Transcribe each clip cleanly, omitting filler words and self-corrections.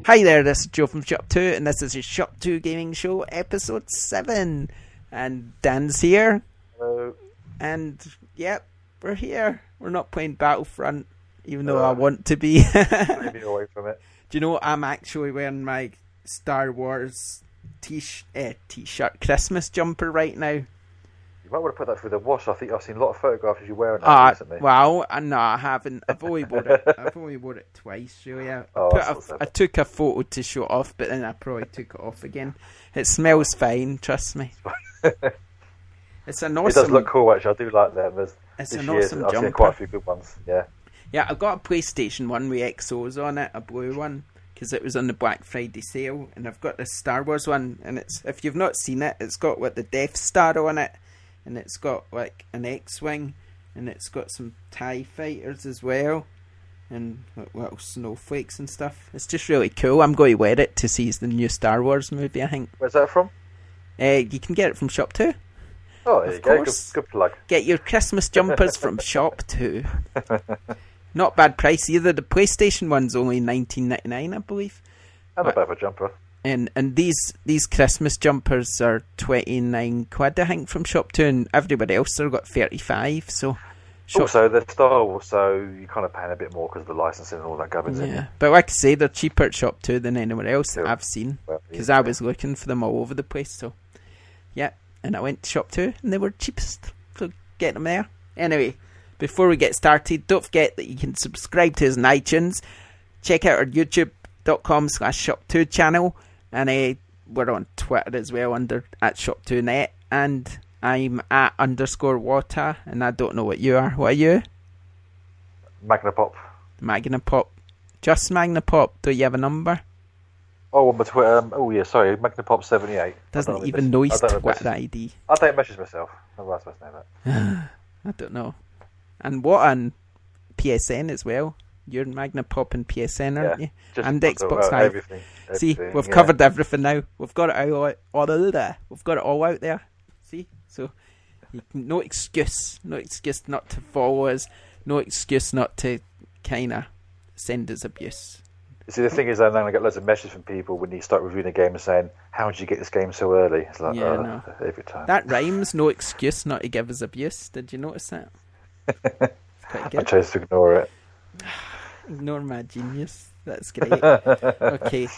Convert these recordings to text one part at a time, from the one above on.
Hi there, this is Joe from ShopTo, and this is your ShopTo Gaming Show, episode 7. And Dan's here. Hello. And, yep, we're here. We're not playing Battlefront, even though I want to be. Maybe away from it. Do you know, I'm actually wearing my Star Wars t-shirt Christmas jumper right now. You might want to put that through the wash. I think I've seen a lot of photographs of you wearing that recently. Well, no, I haven't. I've only worn it twice, really. I took a photo to show it off, but then I probably took it off again. It smells fine, trust me. It's an awesome. It does look cool, actually. I do like them. It's an awesome jumper. I've seen quite a few good ones. Yeah. Yeah, I've got a PlayStation 1 with XOs on it, a blue one, because it was on the Black Friday sale, and I've got the Star Wars one, and it's, if you've not seen it, it's got the Death Star on it. And it's got like an X-Wing, and it's got some TIE fighters as well, and little snowflakes and stuff. It's just really cool. I'm going to wear it to see the new Star Wars movie, I think. Where's that from? You can get it from ShopTo. Oh, there you go. Good plug. Get your Christmas jumpers from ShopTo. Not bad price either. The PlayStation one's only $19.99, I believe. And a bit of a jumper. And these Christmas jumpers are 29 quid, I think, from ShopTo, and everybody else they've got 35. So also they're Star Wars, so you kind of paying a bit more because of the licensing and all that governs in. Yeah, but like I say, they're cheaper at ShopTo than anywhere else that I've seen, because I was looking for them all over the place. So yeah, and I went to ShopTo, and they were cheapest, so get them there. Anyway, before we get started, don't forget that you can subscribe to us on iTunes. Check out our youtube.com/ShopTo channel. And we're on Twitter as well at ShopToNet, and I'm at _Wata, and I don't know what you are. What are you? Magnapop. Magnapop. Just Magnapop. Do you have a number? Oh, on my Twitter. Sorry, Magnapop78. Doesn't even know his Twitter ID. I don't message myself. I'm not supposed to know that. I don't know. And what on PSN as well? You're Magnapop and PSN, aren't you? And Xbox Live. Everything, see, we've covered everything now. We've got it we've got it all out there. See, so no excuse not to follow us. No excuse not to kind of send us abuse. See, the thing is, I'm going to get loads of messages from people when you start reviewing a game and saying, "How did you get this game so early?" It's like, no. Every time. That rhymes. No excuse not to give us abuse. Did you notice that? Quite good. I chose to ignore it. Ignore my genius. That's great. Okay.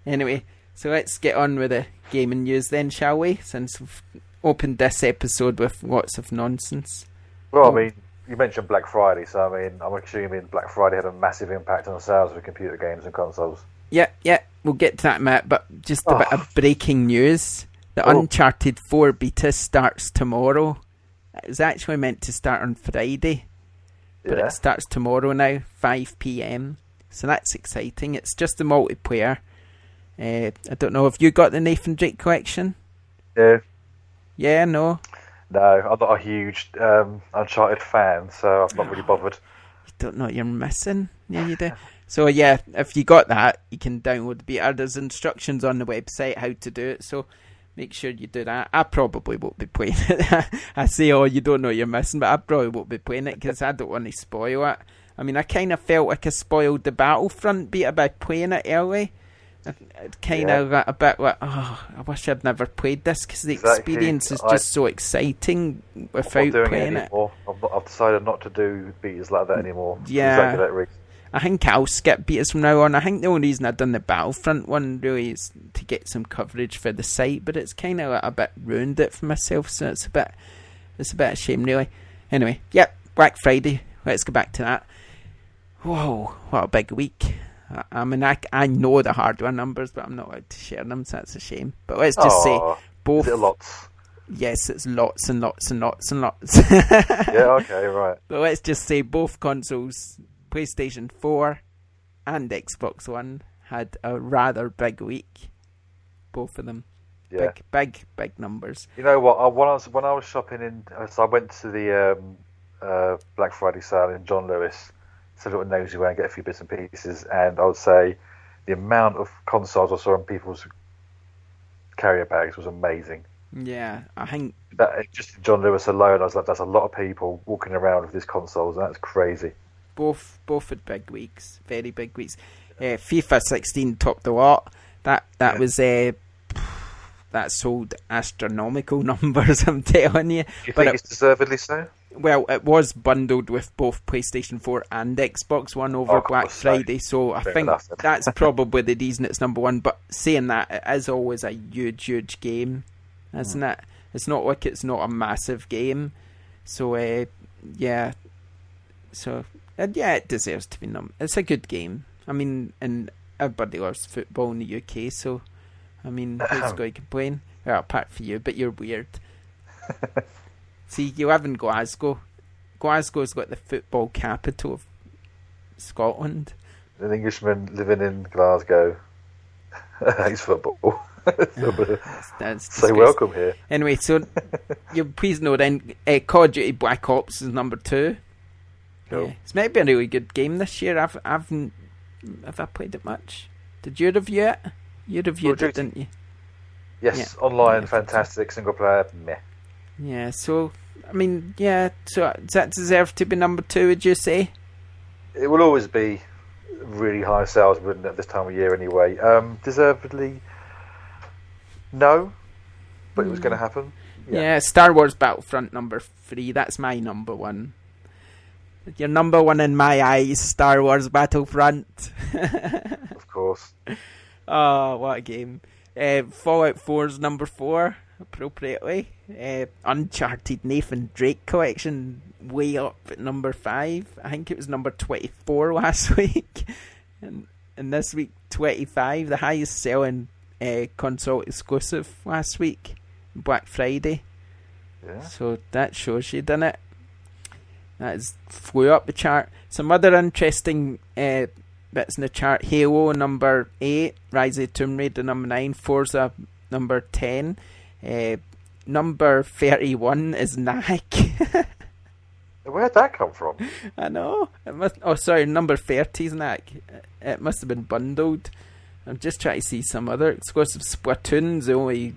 Anyway, so let's get on with the gaming news then, shall we? Since we've opened this episode with lots of nonsense. Well, I mean, you mentioned Black Friday, so I mean, I'm assuming Black Friday had a massive impact on sales of computer games and consoles. Yeah, we'll get to that, Matt. But just a bit of breaking news: the Uncharted 4 beta starts tomorrow. It was actually meant to start on Friday. But it starts tomorrow now, 5 p.m. So that's exciting. It's just the multiplayer. I don't know, have you got the Nathan Drake collection? Yeah. Yeah, no? No, I'm not a huge Uncharted fan, so I'm not really bothered. You don't know what you're missing? Yeah, you do. So yeah, if you got that, you can download the beta. There's instructions on the website how to do it, so make sure you do that. I probably won't be playing it. I say, you don't know what you're missing, but I probably won't be playing it because I don't want to spoil it. I mean, I kind of felt like I spoiled the Battlefront beta by playing it early. It kind of got a bit like, I wish I'd never played this because the experience is just so exciting without playing it. I've decided not to do betas like that anymore. Yeah. Exactly that reason. I think I'll skip betas from now on. I think the only reason I've done the Battlefront one really is to get some coverage for the site, but it's kind of a bit ruined it for myself, so it's a bit of a shame, really. Anyway, Black Friday. Let's go back to that. Whoa, what a big week. I mean, I know the hardware numbers, but I'm not allowed to share them, so that's a shame. But let's just say both. Is it lots? Yes, it's lots and lots and lots and lots. Yeah, okay, right. But let's just say both consoles, PlayStation 4 and Xbox One, had a rather big week. Both of them. Yeah. Big numbers. You know what? When I was shopping so I went to the Black Friday sale in John Lewis, so a little nosy way and get a few bits and pieces, and I would say the amount of consoles I saw in people's carrier bags was amazing. Yeah, I think that just John Lewis alone, I was like, that's a lot of people walking around with these consoles, and that's crazy. Both had big weeks, very big weeks. FIFA 16 topped the lot. That was that sold astronomical numbers, I'm telling you. You think it's deservedly so? Well, it was bundled with both PlayStation 4 and Xbox One over Black Friday, so I think that's probably the reason it's number one. But saying that, it is always a huge game, isn't it? It's not like it's not a massive game. So, yeah. So, yeah, it deserves to be number. It's a good game. I mean, and everybody loves football in the UK, so, I mean, who's going to complain? Well, apart from you, but you're weird. See, you live in Glasgow. Glasgow's got the football capital of Scotland. An Englishman living in Glasgow hates football. So welcome here. Anyway, so you please know then, Call of Duty Black Ops is number 2. Cool. Yeah, it's maybe a really good game this year. Have I played it much? Did you review it? You reviewed it, didn't you? Yes, online, fantastic, single player, meh. Yeah, so, I mean, yeah, so does that deserve to be number 2, would you say? It will always be really high sales, wouldn't it, at this time of year anyway. Deservedly, no, but it was going to happen. Yeah, Star Wars Battlefront number 3, that's my number 1. Your number 1 in my eyes, Star Wars Battlefront. Of course. Oh, what a game. Fallout 4's number 4. Appropriately. Uncharted Nathan Drake collection way up at number 5. I think it was number 24 last week, and this week 25, the highest selling console exclusive last week, Black Friday. Yeah. So that shows you, doesn't it? That flew up the chart. Some other interesting bits in the chart: Halo number 8, Rise of the Tomb Raider number 9, Forza number 10. Number 31 is Knack. Where'd that come from? I know. Number 30 is Knack. It must have been bundled. I'm just trying to see some other exclusive. Splatoon's the only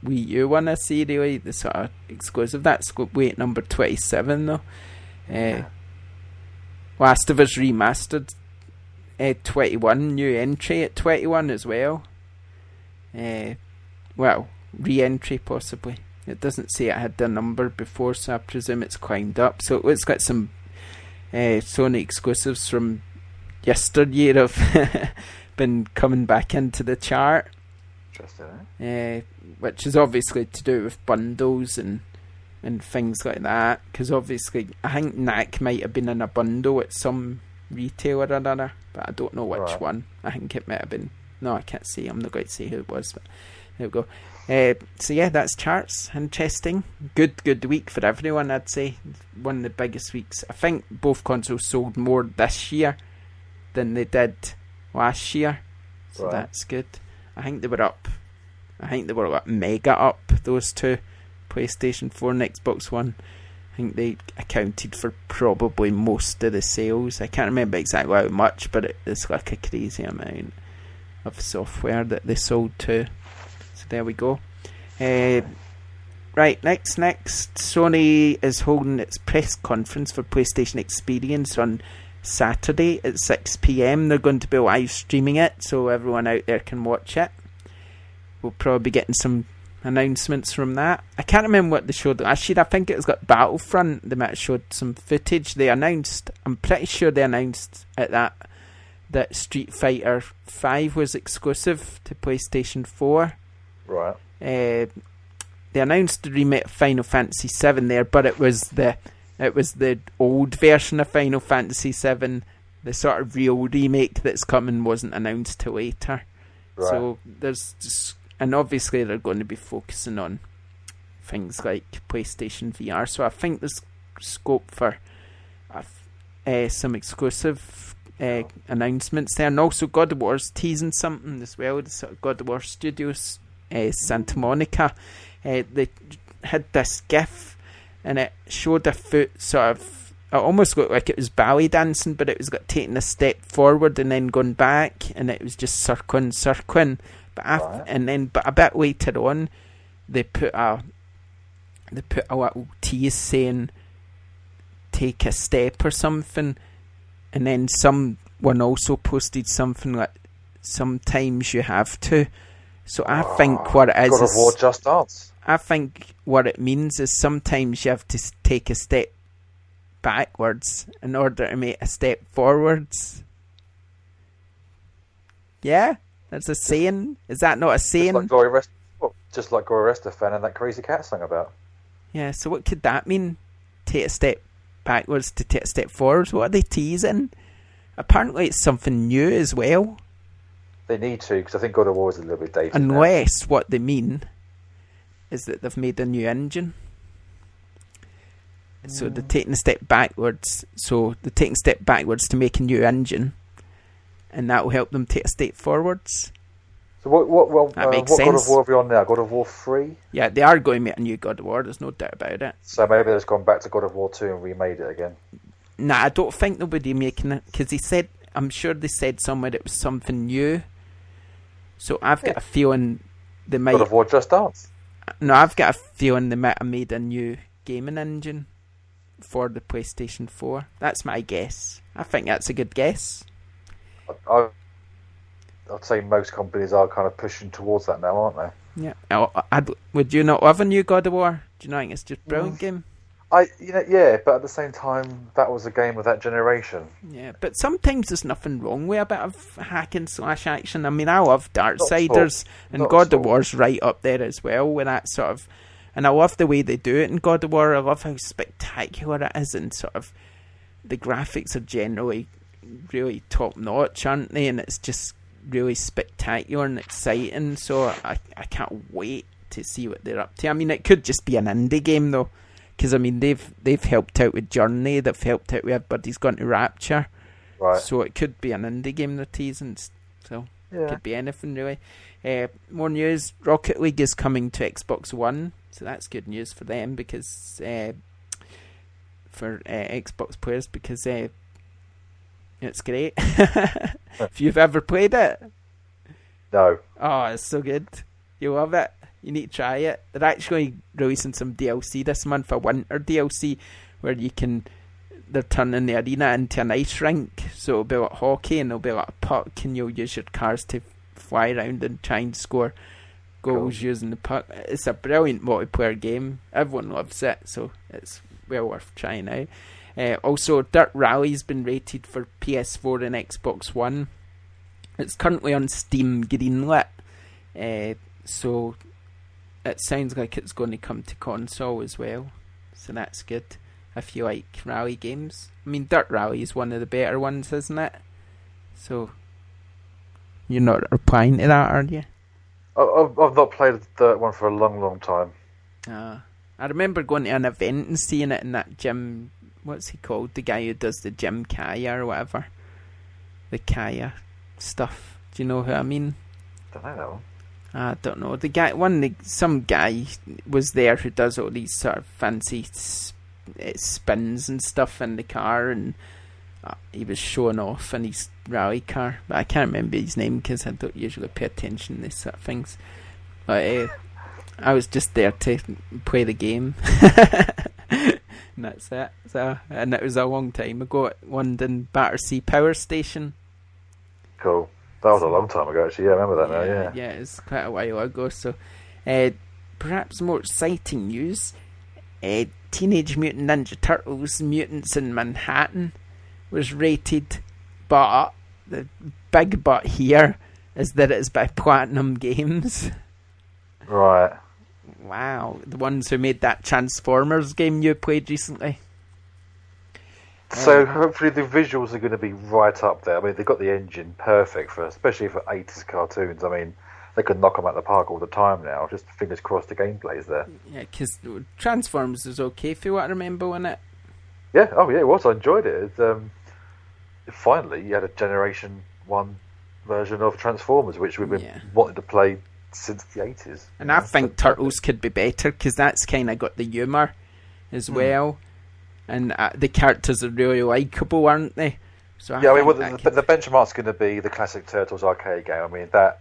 Wii U one I see, really. The sort of exclusive. That's wait, number 27 though. Last of Us Remastered 21, new entry at 21 as well. Well, re-entry possibly. It doesn't say it had the number before, so I presume it's climbed up. So it's got some Sony exclusives from yesteryear have been coming back into the chart. Interesting, which is obviously to do with bundles and things like that. Because obviously, I think Knack might have been in a bundle at some retailer or another, but I don't know which one. I think it might have been. No, I can't see. I'm not going to say who it was, but there we go. So yeah, that's charts. Interesting. Good week for everyone, I'd say. One of the biggest weeks. I think both consoles sold more this year than they did last year. So that's good. I think they were up. Mega up, those two. PlayStation 4 and Xbox One. I think they accounted for probably most of the sales. I can't remember exactly how much, but it's like a crazy amount of software that they sold to. So there we go. Right, next. Sony is holding its press conference for PlayStation Experience on Saturday at 6 p.m. They're going to be live streaming it, so everyone out there can watch it. We'll probably be getting some announcements from that. I can't remember what they showed last year. I think it was got Battlefront. They might have showed some footage. I'm pretty sure they announced at that Street Fighter 5 was exclusive to PlayStation 4. Right. They announced the remake of Final Fantasy 7 there, but it was the old version of Final Fantasy 7. The sort of real remake that's coming wasn't announced till later. Right. So and obviously they're going to be focusing on things like PlayStation VR. So I think there's scope for some exclusive announcements there. And also God of War's teasing something as well. The sort of God of War Studios, Santa Monica. They had this GIF and it showed a foot sort of, it almost looked like it was ballet dancing, but it was got taking a step forward and then going back, and it was just circling. But but a bit later on, they put a little tease saying "take a step" or something, and then some one also posted something like, sometimes you have to. So I think what it is... God of War Just Dance. I think what it means is sometimes you have to take a step backwards in order to make a step forwards. Yeah? That's a saying. Is that not a saying? Just like Gloria Estefan and that Crazy Cat song about. Yeah, so what could that mean? Take a step backwards to take a step forwards? What are they teasing? Apparently it's something new as well. They need to, because I think God of War is a little bit dated. Unless what they mean is that they've made a new engine. So they're taking a step backwards. So they're taking a step backwards to make a new engine, and that will help them take a step forwards. So what that makes what sense. God of War are we on now? God of War 3? Yeah, they are going to make a new God of War, there's no doubt about it. So maybe they've gone back to God of War 2 and remade it again. Nah, I don't think they'll be making it, because they said, I'm sure they said somewhere it was something new. So I've got a feeling they might... God of War Just Dance? No, I've got a feeling they might have made a new gaming engine for the PlayStation 4. That's my guess. I think that's a good guess. I'd say most companies are kind of pushing towards that now, aren't they? Yeah. Would you not love a new God of War? Do you not think it's just a brilliant game? Yeah, but at the same time, that was a game of that generation. Yeah, but sometimes there's nothing wrong with a bit of hack and slash action. I mean, I love Darksiders, and God of War's right up there as well with that sort of... And I love the way they do it in God of War. I love how spectacular it is, and sort of the graphics are generally really top notch, aren't they? And it's just really spectacular and exciting. So I can't wait to see what they're up to. I mean, it could just be an indie game though, because I mean they've helped out with Journey, they've helped out with Everybody's Gone to Rapture, right? So it could be an indie game they're teasing. So it could be anything really. More news: Rocket League is coming to Xbox One. So that's good news for them, because for Xbox players, because it's great. If you've ever played it, no. Oh, it's so good. You love it. You need to try it. They're actually releasing some DLC this month, a winter DLC, where they're turning the arena into an ice rink. So it'll be like hockey, and there'll be like a puck, and you'll use your cars to fly around and try and score goals using the puck. It's a brilliant multiplayer game. Everyone loves it, so it's well worth trying out. Also, Dirt Rally's been rated for PS4 and Xbox One. It's currently on Steam greenlit, so it sounds like it's going to come to console as well. So that's good if you like rally games. I mean, Dirt Rally is one of the better ones, isn't it? So you're not replying to that, are you? I've not played the one for a long, long time. I remember going to an event and seeing it in that gym. What's he called? The guy who does the Jim Kaya or whatever. The Kaya stuff. Do you know who I mean? Don't know that one. I don't know. The guy, some guy was there who does all these sort of fancy spins and stuff in the car, and he was showing off in his rally car, but I can't remember his name because I don't usually pay attention to these sort of things. But I was just there to play the game, and that's it. So, and it was a long time ago at London Battersea Power Station. Cool. That was a long time ago, actually. Yeah, I remember that now. Yeah. Yeah, it's quite a while ago. So, perhaps more exciting news: Teenage Mutant Ninja Turtles: Mutants in Manhattan was rated, but the big but here is that it's by Platinum Games. Right. Wow, the ones who made that Transformers game you played recently. So hopefully the visuals are going to be right up there. I mean, they've got the engine perfect especially for 80s cartoons. I mean, they could knock them out of the park all the time now. Just fingers crossed the gameplay's there. Yeah, because Transformers is okay if you want to remember on it. Yeah, it was. I enjoyed it. Finally, you had a Generation 1 version of Transformers, which we've been wanting to play since the 80s. And I think Turtles could be better, because that's kind of got the humour as well. And the characters are really likeable, aren't they? So the benchmark's going to be the classic Turtles arcade game. I mean, that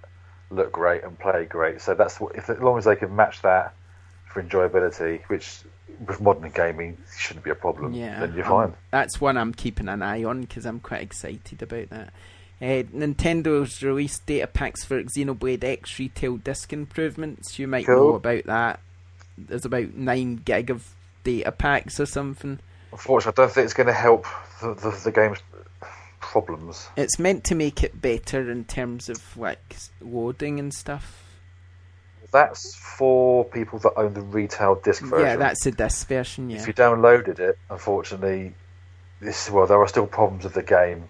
looked great and played great. So that's as long as they can match that for enjoyability, which with modern gaming, it shouldn't be a problem. Yeah, then you're fine. That's one I'm keeping an eye on because I'm quite excited about that. Nintendo's released data packs for Xenoblade X retail disc improvements. You might know about that. There's about 9 gig of data packs or something. Unfortunately, I don't think it's going to help the game's problems. It's meant to make it better in terms of like loading and stuff. That's for people that own the retail disc version. Yeah, that's the disc version, yeah. If you downloaded it, unfortunately, there are still problems with the game.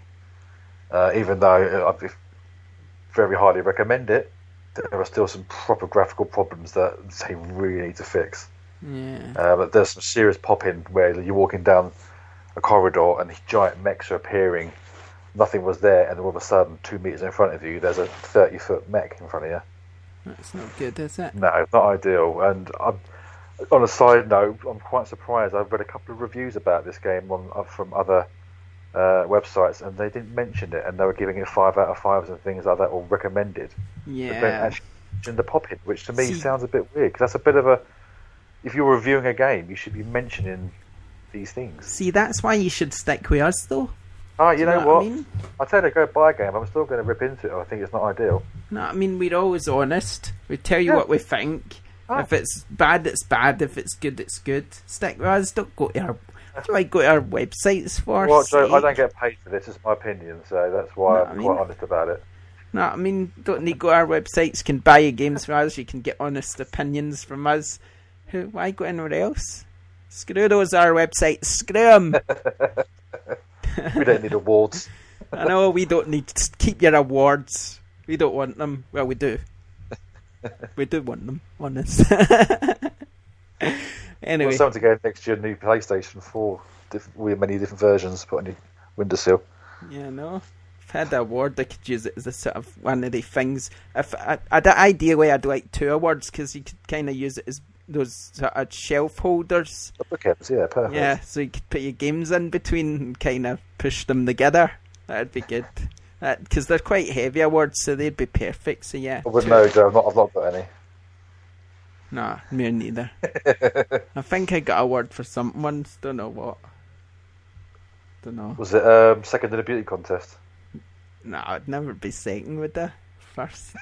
Even though I'd very highly recommend it, there are still some proper graphical problems that they really need to fix. Yeah. But there's some serious pop-in where you're walking down a corridor and giant mechs are appearing. Nothing was there, and all of a sudden, 2 meters in front of you, there's a 30-foot mech in front of you. That's not good, is it? No, not ideal. And on a side note, I'm quite surprised. I've read a couple of reviews about this game from other websites, and they didn't mention it, and they were giving it 5 out of 5s and things like that, or recommended. Yeah. They don't actually mention the pop-in, which to me sounds a bit weird, because that's a bit of a... If you're reviewing a game, you should be mentioning these things. See, that's why you should stick with us, though. Oh, you know what? I mean? I tell you to go buy a game. I'm still going to rip into it. I think it's not ideal. No, I mean, we're always honest. We tell you what we think. Ah. If it's bad, it's bad. If it's good, it's good. Stick with us. Don't go to our... What do I go to our websites for? Well, Joe, I don't get paid for this. It's my opinion, so that's why I'm quite honest about it. No, I mean, don't need to go to our websites. You can buy your games from us. You can get honest opinions from us. Why go anywhere else? Screw those our websites. Screw them. We don't need awards. I know, we don't need to keep your awards. We don't want them. Well, we do. We do want them, honest. Anyway. Well, something to get next year, new PlayStation 4 with many different versions put on your windowsill. Yeah, no. If I had an award, I could use it as a sort of one of the things. Ideally, I'd like 2 awards because you could kind of use it as those sort of shelf holders. Bookends, yeah, perfect. Yeah, so you could put your games in between and kind of push them together. That'd be good. Because they're quite heavy awards, so they'd be perfect. So yeah. I wouldn't know, Joe. I've not got any. Nah, me neither. I think I got a award for something once. Don't know what. Don't know. Was it second in a beauty contest? No, I'd never be second with the first.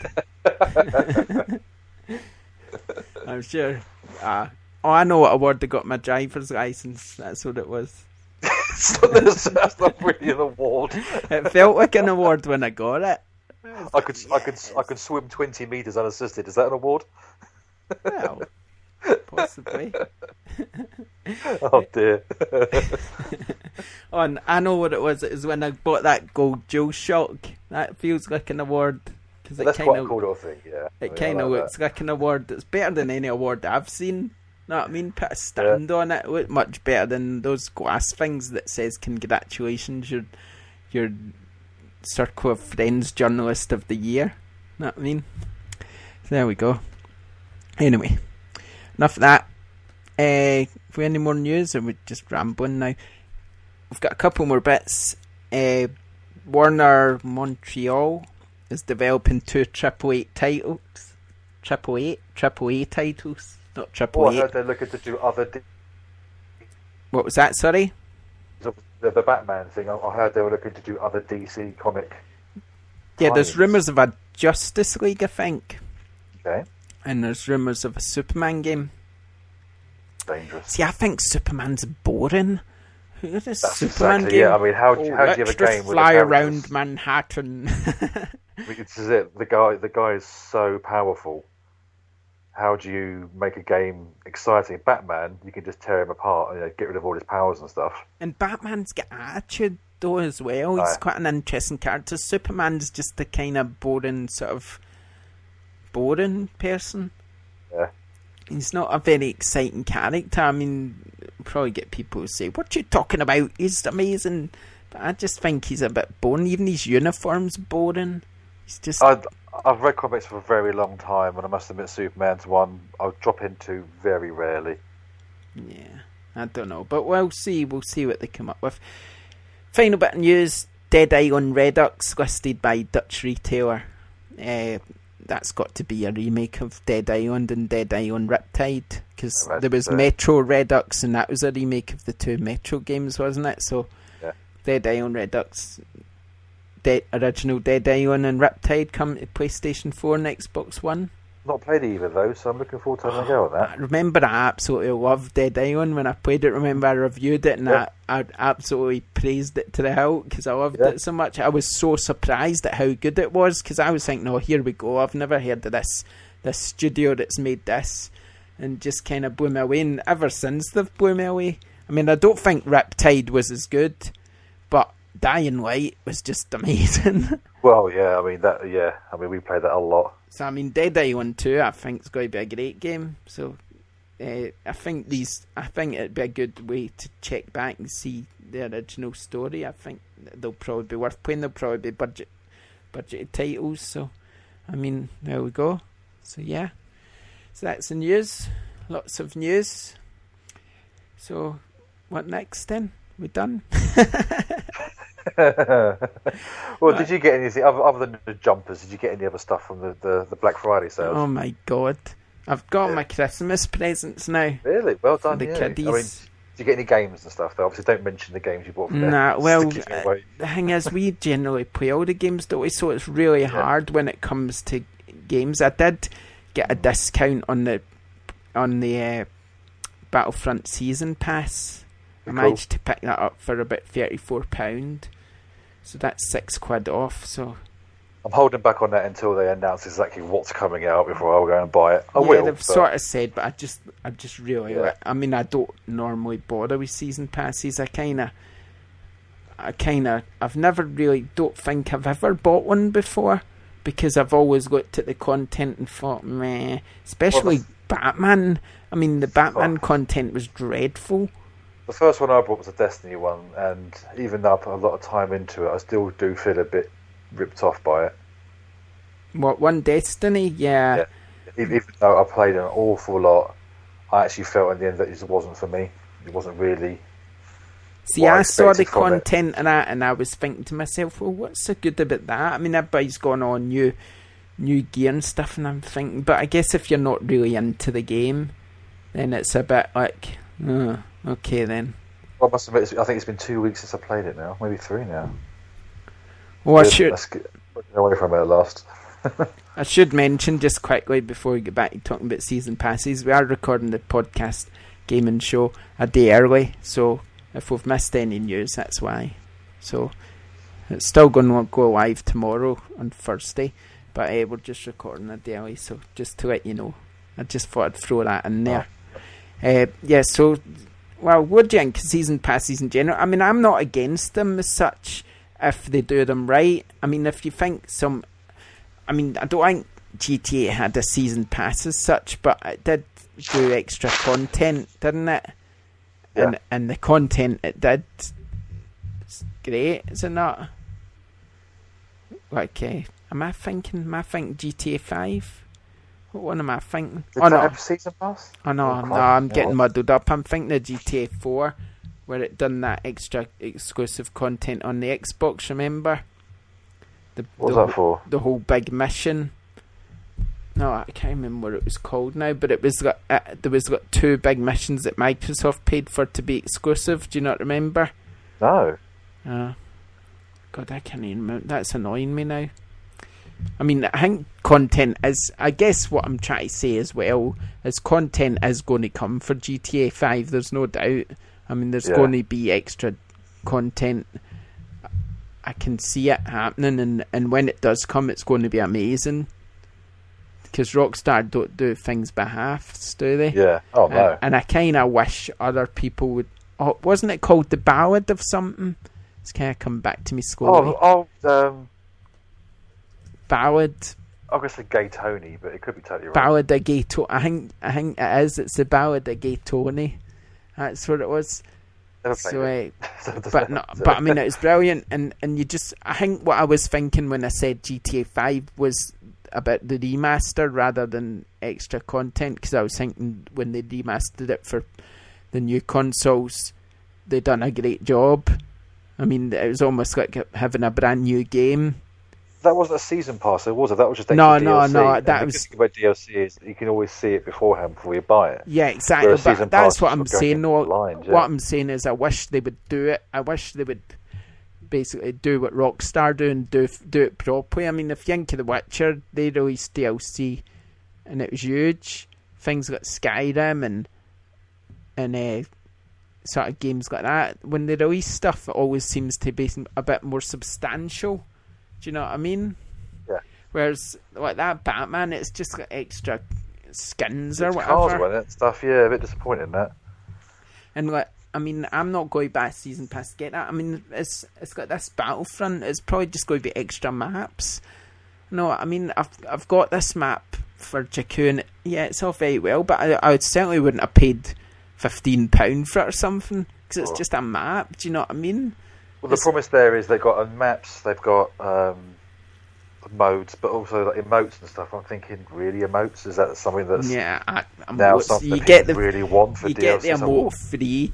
I'm sure. I know what award I got my driver's license. That's what it was. That's not really an award. It felt like an award when I got it. I could swim 20 meters unassisted. Is that an award? Well, possibly. Oh dear. Oh, and I know what it was. It was when I bought that gold DualShock. That feels like an award. Cause that's quite a cool little thing, yeah. It kind of looks like an award. It's better than any award I've seen. Know what I mean? Put a stand on it. It looked much better than those glass things that says congratulations, your Circle of Friends Journalist of the Year. Know what I mean? So there we go. Anyway, enough of that. Have we any more news, or are we just rambling now? We've got a couple more bits. Warner Montreal is developing 2 AAA titles. AAA titles, not AAA. I heard they're looking to do other... What was that, sorry? The Batman thing, I heard they were looking to do other DC comic... Yeah, there's rumours of a Justice League, I think. Okay. And there's rumours of a Superman game. Dangerous. See, I think Superman's boring. Who does Superman exactly, game? Yeah, I mean, how do you have a game with fly around Manhattan? This is it. The guy is so powerful. How do you make a game exciting? Batman, you can just tear him apart and get rid of all his powers and stuff. And Batman's got attitude though as well. He's quite an interesting character. Superman's just a kind of boring person. Yeah. He's not a very exciting character. I mean, probably get people who say, "What you talking about? He's amazing." But I just think he's a bit boring. Even his uniform's boring. He's just... I've read comics for a very long time, and I must admit Superman's one I'll drop into very rarely. Yeah, I don't know. But we'll see. We'll see what they come up with. Final bit of news. Dead Island Redux listed by Dutch retailer that's got to be a remake of Dead Island and Dead Island Riptide, because Right, there was Metro Redux, and that was a remake of the two Metro games, wasn't it? So Yeah. Dead Island Redux, original Dead Island and Riptide come to PlayStation 4 and Xbox One. Not played either though, so I'm looking forward to having a go at that. I remember I absolutely loved Dead Island when I played it. Remember I reviewed it and I absolutely praised it to the hilt because I loved it so much. I was so surprised at how good it was, because I was thinking, oh, here we go, I've never heard of this studio that's made this, and just kind of blew me away. And ever since they've blew me away. I mean, I don't think Riptide was as good, but Dying Light was just amazing. Well, yeah, I mean, we played that a lot. So, I mean, Dead Island 2, I think, is going to be a great game. So, I think it'd be a good way to check back and see the original story. I think they'll probably be worth playing. They'll probably be budgeted titles. So, I mean, there we go. So, yeah. So, that's the news. Lots of news. So, what next then? We done? Well, did you get anything other than the jumpers? Did you get any other stuff from the Black Friday sales? Oh my god, I've got my Christmas presents now. Really? Well done, for the kiddies. I mean, did you get any games and stuff? Though obviously, don't mention the games you bought from there. Nah, well, the thing is, we generally play all the games, don't we? So it's really hard when it comes to games. I did get a discount on the Battlefront season pass. I managed to pick that up for about £34. So that's £6 off. So I'm holding back on that until they announce exactly what's coming out before I'll go and buy it. I will. They've sort of said, but I just really like. I mean, I don't normally bother with season passes. I've never really, don't think I've ever bought one before, because I've always looked at the content and thought, meh. Especially Batman. I mean, the Batman content was dreadful. The first one I bought was a Destiny one, and even though I put a lot of time into it, I still do feel a bit ripped off by it. What, one Destiny? Yeah. Even though I played an awful lot, I actually felt in the end that it wasn't for me. It wasn't really. See, I saw the content in that, and I was thinking to myself, well, what's so good about that? I mean, everybody's gone on new gear and stuff, and I'm thinking, but I guess if you're not really into the game, then it's a bit like, okay then. Well, I must admit, I think it's been 2 weeks since I played it now, maybe 3 now. Well, Let's get away from it at last. I should mention just quickly before we get back to talking about season passes, we are recording the podcast gaming show a day early, so if we've missed any news, that's why. So it's still going to go live tomorrow on Thursday, but we're just recording a day early, so just to let you know, I just thought I'd throw that in there. So, well, what do you think season passes in general? I mean, I'm not against them as such if they do them right. I mean, if you think I don't think GTA had a season pass as such, but it did do extra content, didn't it? Yeah. And the content it did, it's great, is it not? Like, am I thinking GTA 5? What one am I thinking? Did that have season pass? Oh no, I'm getting muddled up. I'm thinking the GTA 4, where it done that extra exclusive content on the Xbox, remember? What was that for? The whole big mission. No, I can't remember what it was called now, but it was there was 2 big missions that Microsoft paid for to be exclusive. Do you not remember? No. God, I can't even remember. That's annoying me now. I mean, I think content is, I guess what I'm trying to say as well, is content is going to come for GTA 5, there's no doubt. I mean, there's going to be extra content. I can see it happening, and when it does come, it's going to be amazing. Because Rockstar don't do things by halves, do they? Yeah. Oh, no. And I kind of wish other people would... Oh, wasn't it called The Ballad of something? It's kind of come back to me slowly. Ballad. I'm going to say Gay Tony, but it could be totally wrong. Ballad of Gay Tony. I think it is. It's the Ballad of Gay Tony. That's what it was. So, but I mean, it was brilliant, and you just, I think what I was thinking when I said GTA 5 was about the remaster rather than extra content, because I was thinking when they remastered it for the new consoles, they done a great job. I mean, it was almost like having a brand new game. that wasn't a season pass, was it? That was just extra no, DLC. no. That the was good thing about DLC is that you can always see it beforehand before you buy it. yeah, exactly. But that's what I'm saying. No, blind, what I'm saying is, I wish they would do it. I wish they would basically do what Rockstar do and do it properly. I mean, if you think of The Witcher, they released DLC and it was huge. Things like Skyrim and sort of games like that. When they release stuff, it always seems to be a bit more substantial. Do you know what I mean? Yeah. Whereas like that Batman, it's just got extra skins or it's whatever. Cars with it, stuff. Yeah, a bit disappointing that. And like, I mean, I'm not going to buy a season pass to get that. I mean, it's got this Battlefront. It's probably just going to be extra maps. No, I mean, I've got this map for Jakku, and yeah, it's all very well, but I certainly wouldn't have paid £15 for it or something, because it's just a map. Do you know what I mean? Well, the promise there is they've got maps, they've got modes, but also like emotes and stuff. I'm thinking, really, emotes? Is that something that's now something you really want for DLC? You get the emote free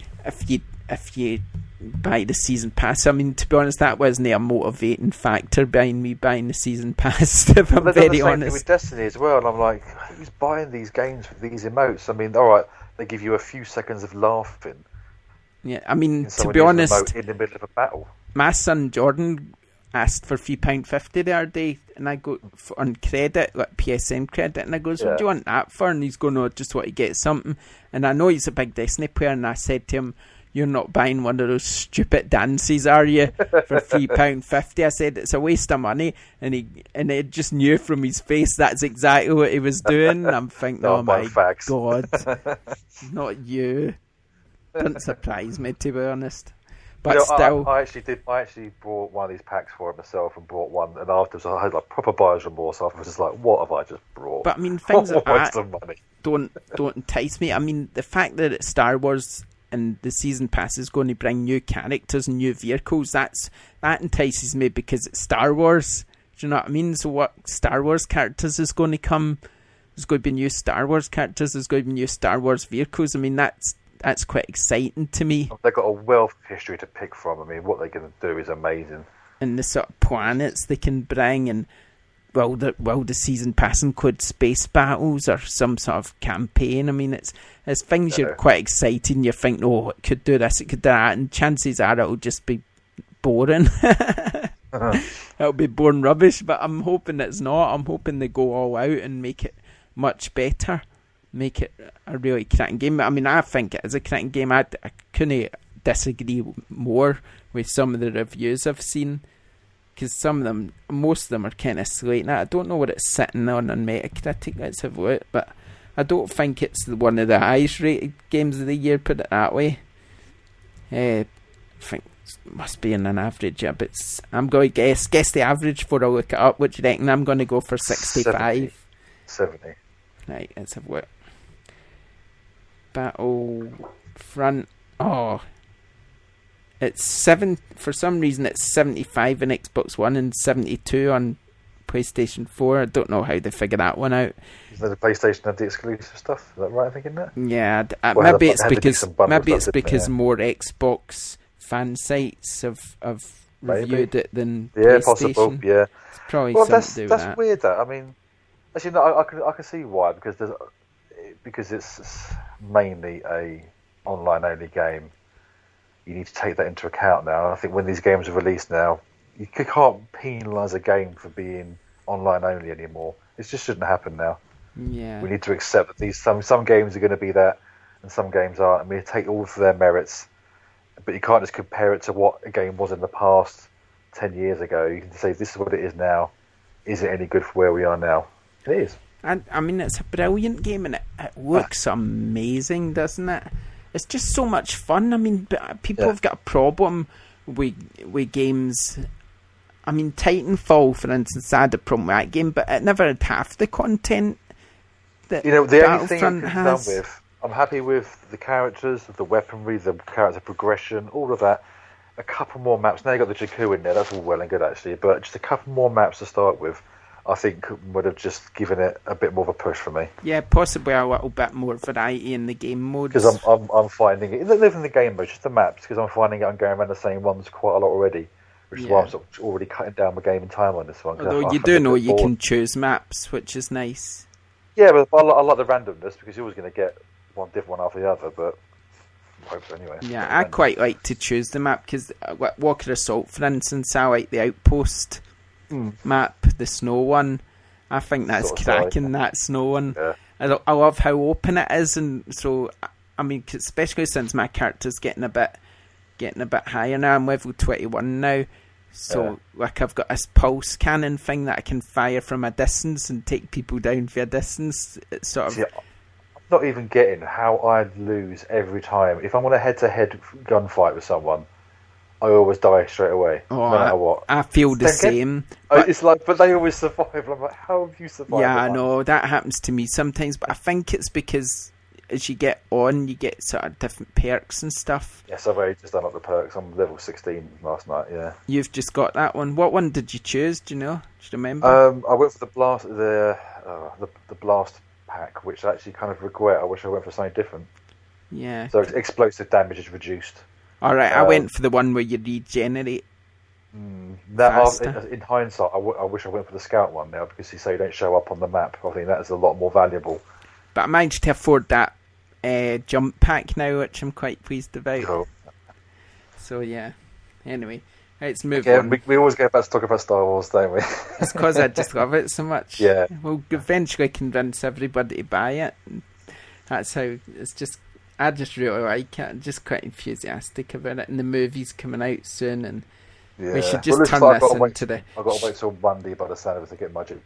if you buy the season pass. I mean, to be honest, that wasn't a motivating factor behind me buying the season pass. If I'm very honest, with Destiny as well, and I'm like, who's buying these games for these emotes? I mean, all right, they give you a few seconds of laughing. Yeah, I mean, to be honest, in the middle of a battle, my son Jordan asked for £3.50 the other day, and I go on credit, like PSN credit, and I goes, what do you want that for? And he's going, no, just want to get something. And I know he's a big Destiny player, and I said to him, you're not buying one of those stupid dances, are you, for £3.50? I said, it's a waste of money. And he just knew from his face that's exactly what he was doing. And I'm thinking, oh my God, not you. Doesn't surprise me, to be honest. But still, I actually bought one of these packs for it myself and bought one, and afterwards I had like proper buyer's remorse. I was just like, what have I just brought? But I mean, things like that money. don't entice me. I mean, the fact that it's Star Wars and the season pass is going to bring new characters and new vehicles, that entices me, because it's Star Wars. Do you know what I mean? So what Star Wars characters is going to come? There's going to be new Star Wars characters. There's going to be new Star Wars vehicles. I mean, that's quite exciting to me. They've got a wealth of history to pick from. I mean, what they're going to do is amazing. And the sort of planets they can bring, and the season pass include space battles or some sort of campaign. I mean, it's things you're quite excited, and you think, oh, it could do this, it could do that, and chances are it'll just be boring. It'll be boring rubbish, but I'm hoping it's not. I'm hoping they go all out and make it much better. Make it a really cracking game. I mean, I think it is a cracking game. I couldn't disagree more with some of the reviews I've seen, because most of them are kind of slating it. I don't know what it's sitting on Metacritic. Let's have a look, but I don't think it's one of the highest rated games of the year, put it that way. I think it must be in an average. Yeah, but I'm going to guess the average before I look it up. What do you reckon? I'm going to go for 65. 70. Right, let's have a look. Battlefront. Oh, it's 7. For some reason, it's 75 on Xbox One and 72 on PlayStation 4. I don't know how they figure that one out. Is that the PlayStation had the exclusive stuff? Is that right? I'm thinking that. Yeah, maybe it's because more Xbox fan sites have reviewed it than PlayStation. Possible. Yeah, it's probably something to do with that. That's weird. That, I mean, actually, no, I can see why, because it's mainly a online only game. You need to take that into account now. And I think when these games are released now, you can't penalise a game for being online only anymore. It just shouldn't happen now. Yeah, we need to accept that some games are going to be that, and some games aren't. And we take all for their merits, but you can't just compare it to what a game was in the past 10 years ago. You can say this is what it is now. Is it any good for where we are now? It is. And I mean, it's a brilliant game, and it looks amazing, doesn't it? It's just so much fun. I mean, people have got a problem with games. I mean, Titanfall, for instance, I had a problem with that game, but it never had half the content that the only thing I'm done with. I'm happy with the characters, the weaponry, the character progression, all of that. A couple more maps. Now you got the Jakku in there. That's all well and good, actually. But just a couple more maps to start with, I think would have just given it a bit more of a push for me. Yeah, possibly a little bit more variety in the game modes. Because I'm finding it, not even the game modes, just the maps. Because I'm finding I'm going around the same ones quite a lot already. which is why I'm sort of already cutting down my game and time on this one. Although you do know you can choose maps, which is nice. Yeah, but I like the randomness because you're always going to get one different one after the other, but I hope so anyway. Yeah, I quite like to choose the map because Walker Assault, for instance, I like the Outpost map, the snow one. I think that's cracking, that snow one. Yeah. I love how open it is, and so, I mean, especially since my character's getting a bit higher now. I'm level 21 now. So, like, I've got this pulse cannon thing that I can fire from a distance and take people down via distance. It's sort of... See, I'm not even getting how I lose every time. If I'm on a head-to-head gunfight with someone, I always die straight away, no matter what. I feel the same. It's like, but they always survive. I'm like, how have you survived? Yeah, I know, that happens to me sometimes, but I think it's because as you get on, you get sort of different perks and stuff. Yes, I've already just done up the perks. I'm level 16 last night, yeah. You've just got that one. What one did you choose? Do you know? Do you remember? I went for the blast pack, which I actually kind of regret. I wish I went for something different. Yeah. So explosive damage is reduced. Alright, I went for the one where you regenerate. In hindsight, I wish I went for the scout one now because you say you don't show up on the map. I think that is a lot more valuable. But I managed to afford that jump pack now, which I'm quite pleased about. Cool. So yeah. Anyway, let's move on. We always get back to talk about Star Wars, don't we? It's because I just love it so much. Yeah. We'll eventually convince everybody to buy it. That's how it's just. I just really like it. I'm just quite enthusiastic about it. And the movie's coming out soon, and we should just turn this into the... I've got to wait till Monday by the sound of it to get budget.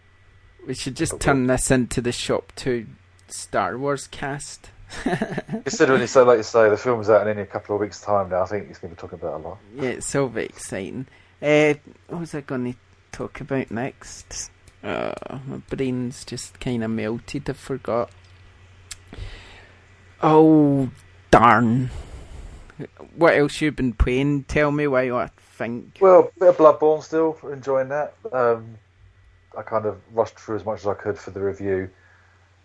We should just turn this into the ShopTo Star Wars cast. Considering it's so late to say, the film's out in only a couple of weeks' time now, I think he's going to be talking about it a lot. Yeah, it's so very exciting. What was I going to talk about next? My brain's just kind of melted, I forgot. Oh, darn. What else you've been playing? Tell me what you think. Well, a bit of Bloodborne still, enjoying that. I kind of rushed through as much as I could for the review.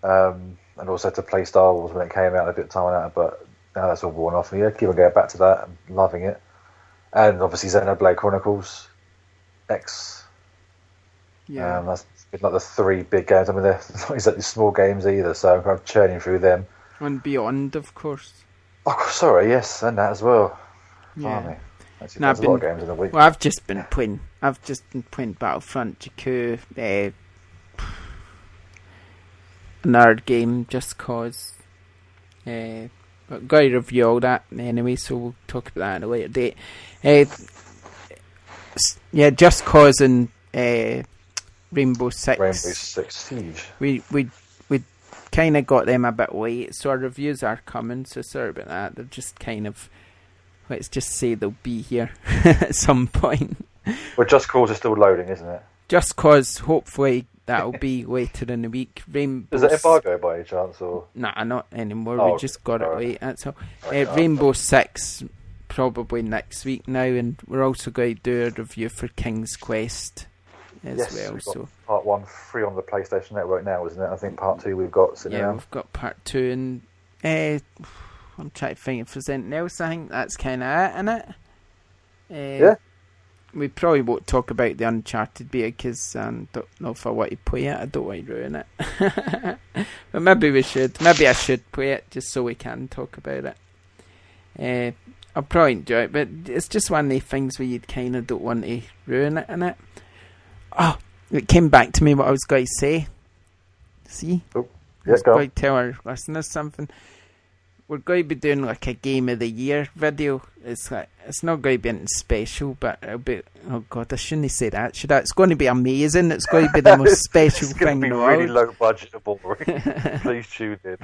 And also to play Star Wars when it came out, a bit of time out, but now that's all worn off. Yeah, keep on going back to that. I'm loving it. And obviously Xenoblade Chronicles X. Yeah. That's been like the three big games. I mean, they're not exactly small games either, so I'm kind of churning through them. And Beyond, of course. Oh, sorry, yes, and that as well. Yeah. Actually, there's a lot of games in a week. Well, I've just been playing Battlefront, Jakku, another game, just cause. But got to review all that anyway, so we'll talk about that at a later date. Yeah, Just Cause and Rainbow Six Siege. We kind of got them a bit late, so our reviews are coming, so sorry about that. They're just kind of, let's just say they'll be here at some point. Well, Just Cause is still loading, isn't it? Just Cause, hopefully that'll be later in the week. Is it embargo by any chance? Or? Nah, not anymore. We just got it late, that's all. Rainbow Six probably next week now, and we're also going to do a review for King's Quest as well. So part 1 free on the PlayStation Network now, isn't it? I think part 2 we've got sitting around. We've got part 2, and I'm trying to think if there's anything else. I think that's kind of it, innit? Yeah. We probably won't talk about the Uncharted beta because I don't know if I want to play it. I don't want to ruin it. But maybe we should. Maybe I should play it just so we can talk about it. I'll probably enjoy it, but it's just one of the things where you kind of don't want to ruin it, innit? Oh, it came back to me what I was going to say. See? Oh, I was going to tell our listeners something. We're going to be doing like a Game of the Year video. It's not going to be anything special, but it'll be... Oh God, I shouldn't say that, should I? It's going to be amazing. It's going to be the most special thing in the world. It's going to be really low budget and boring. Please tune in.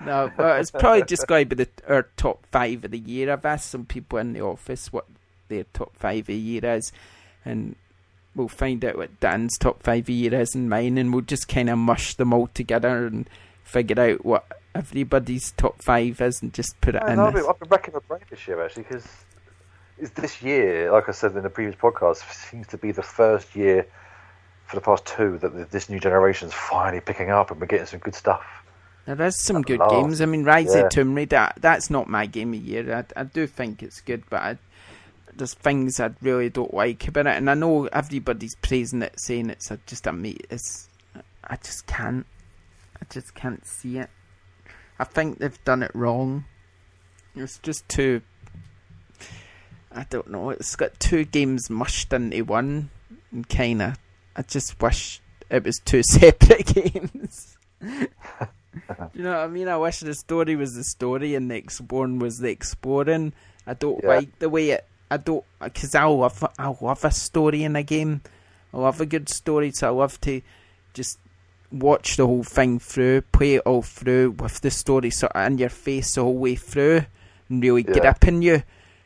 No, but it's probably just going to be our top 5 of the year. I've asked some people in the office what their top 5 of the year is, and we'll find out what Dan's top 5 of the year is and mine, and we'll just kind of mush them all together and figure out what everybody's top 5 is and just put it in. I've been racking my brain this year, actually, because this year, like I said in the previous podcast, seems to be the first year for the past 2 that this new generation's finally picking up and we're getting some good stuff. There is some good games. I mean, Rise of Tomb Raider, that's not my game of the year. I do think it's good, but there's things I really don't like about it, and I know everybody's praising it, saying it's just a mate. I just can't see it. I think they've done it wrong. It's just too. I don't know. It's got two games mushed into one, and kinda. I just wish it was two separate games. You know what I mean? I wish the story was the story and the exploring was the exploring. I don't like the way it. I don't, because I love a story in a game. I love a good story, so I love to just watch the whole thing through, play it all through with the story sort of in your face the whole way through and really gripping you.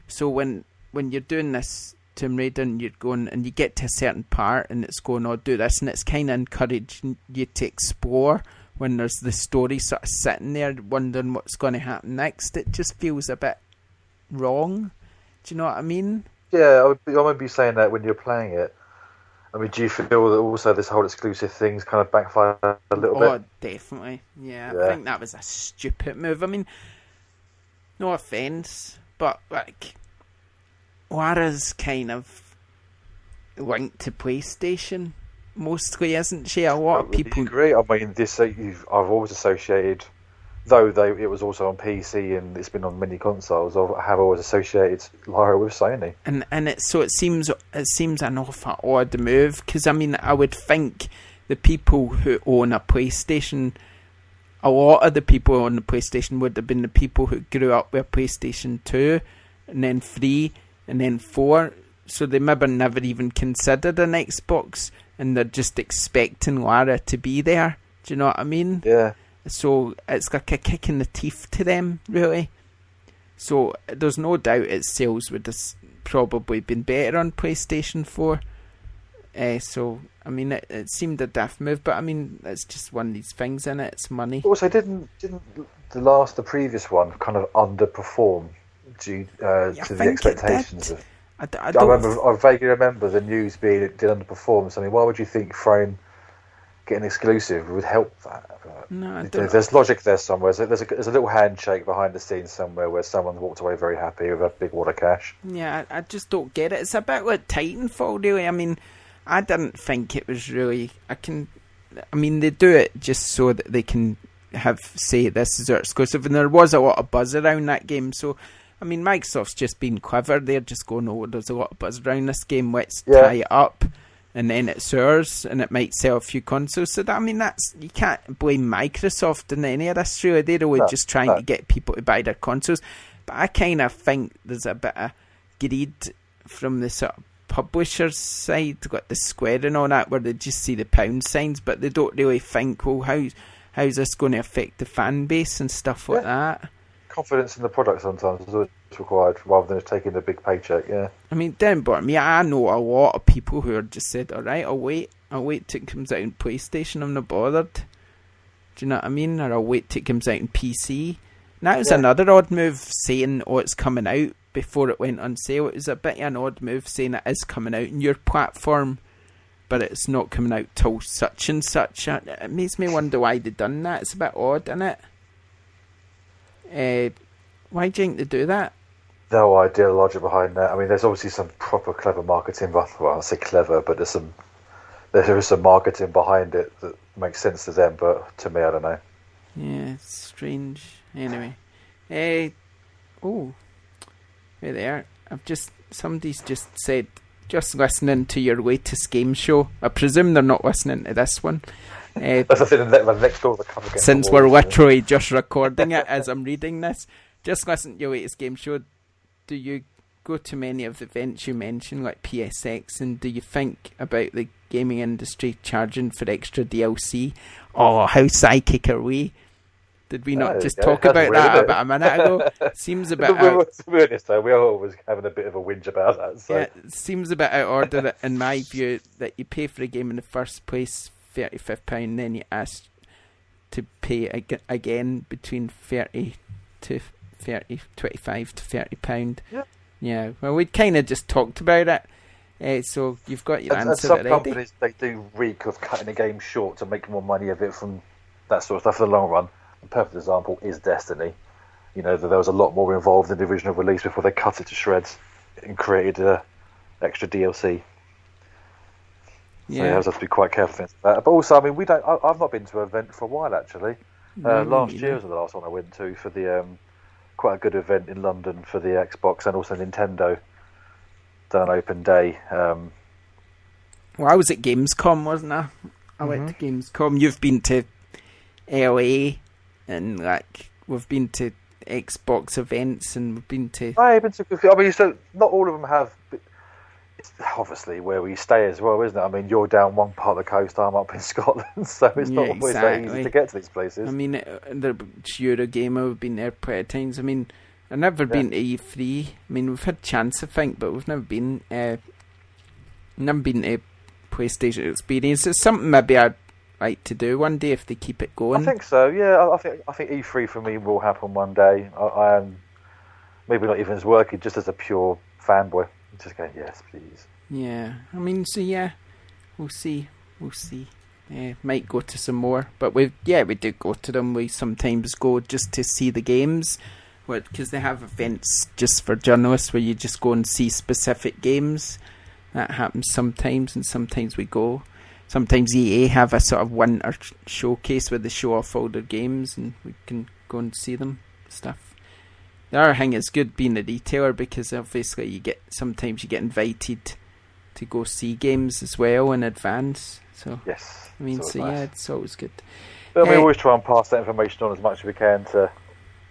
So when you're doing this Tomb Raider and you're going and you get to a certain part and it's going, oh, do this, and it's kind of encouraging you to explore when there's the story sort of sitting there wondering what's going to happen next. It just feels a bit wrong. Do you know what I mean? Yeah, I would be saying that when you're playing it. I mean, do you feel that also this whole exclusive thing's kind of backfired a little bit? Oh, definitely. Yeah, I think that was a stupid move. I mean, no offence, but like, Lara's kind of linked to PlayStation mostly, isn't she? A lot of people agree. I mean, I've always associated, though it was also on PC and it's been on many consoles, I have always associated Lara with Sony. And it seems an awful odd move, because I mean, I would think the people who own a PlayStation, a lot of the people who own the PlayStation would have been the people who grew up with PlayStation 2 and then 3 and then 4, so they maybe never even considered an Xbox and they're just expecting Lara to be there. Do you know what I mean? Yeah. So it's like a kick in the teeth to them, really. So there's no doubt its sales would have probably been better on PlayStation 4. So, I mean, it seemed a daft move, but I mean, it's just one of these things, innit? It's money. Also, didn't the previous one kind of underperform due to the expectations of... I vaguely remember the news being it did underperform. So, I mean, why would you think getting exclusive would help that? No, there's logic there somewhere. There's a little handshake behind the scenes somewhere where someone walked away very happy with a big wad of cash. Yeah, I just don't get it. It's a bit like Titanfall, really. I mean, I didn't think it was really... I mean, they do it just so that they can say this is our exclusive, and there was a lot of buzz around that game, so... I mean, Microsoft's just been clever. They're just going, oh, there's a lot of buzz around this game, let's tie it up, and then it's ours, and it might sell a few consoles. So, I mean, you can't blame Microsoft in any of this, really. They're really just trying to get people to buy their consoles. But I kind of think there's a bit of greed from the sort of publisher's side, got the Square and all that, where they just see the pound signs, but they don't really think, well, how's this going to affect the fan base and stuff like that? Confidence in the product sometimes is always required rather than just taking the big paycheck. I mean, down bottom, I know a lot of people who are just said, alright, I'll wait till it comes out on PlayStation, I'm not bothered. Do you know what I mean? Or I'll wait till it comes out on PC. And that was another odd move, saying, oh, it's coming out before it went on sale. It was a bit of an odd move saying it is coming out on your platform, but it's not coming out till such and such. It makes me wonder why they've done that. It's a bit odd, isn't it? Why do you think they do that? No idea the logic behind that. I mean, there's obviously some proper clever marketing. Well, I say clever, but there is some marketing behind it that makes sense to them. But to me, I don't know. Yeah, it's strange. Anyway, oh, hey there. Somebody's just said, just listening to your latest game show. I presume they're not listening to this one. Next door, since we're literally just recording it as I'm reading this, just listen to your latest game show. Do you go to many of the events you mentioned, like PSX, and do you think about the gaming industry charging for extra DLC? Oh, how psychic are we? Did we not just talk about that about a minute ago? Seems a bit to be honest, though, we're always having a bit of a whinge about that. So. Yeah, it seems a bit out of order in my view that you pay for a game in the first place, £35, then you ask to pay again between 30 to 30, 25 to £30. Yeah. Well, we kind of just talked about it. So you've got your answer some already. Companies, they do reek of cutting a game short to make more money of it from that sort of stuff in the long run. A perfect example is Destiny. You know, there was a lot more involved in the original release before they cut it to shreds. and created extra DLC. So I have to be quite careful with that. But also, I mean, I've not been to an event for a while actually. Last year was the last one I went to for the quite a good event in London for the Xbox and also Nintendo. Done an open day. Well, I was at Gamescom, wasn't I? I went to Gamescom. You've been to LA, and like we've been to Xbox events, and we've been to. I've been to. I mean, so not all of them have. But it's obviously where we stay as well, isn't it? I mean, you're down one part of the coast, I'm up in Scotland, so it's not always that easy to get to these places. I mean, the Eurogamer, we've been there plenty of times. I mean, I've never been to E3. I mean, we've had chance, I think, but we've never been. Never been to PlayStation Experience. It's something maybe I'd like to do one day if they keep it going. I think so. Yeah, I think E3 for me will happen one day. I am maybe not even as working, just as a pure fanboy. Just going, yes, please. Yeah, I mean, so yeah, we'll see. Might go to some more, but we do go to them. We sometimes go just to see the games, because they have events just for journalists where you just go and see specific games. That happens sometimes, and sometimes we go. Sometimes EA have a sort of winter showcase where they show off all their games, and we can go and see them stuff. The other thing is good being a retailer, because obviously sometimes you get invited to go see games as well in advance. So yes, I mean, so nice. Yeah, it's always good. But we always try and pass that information on as much as we can to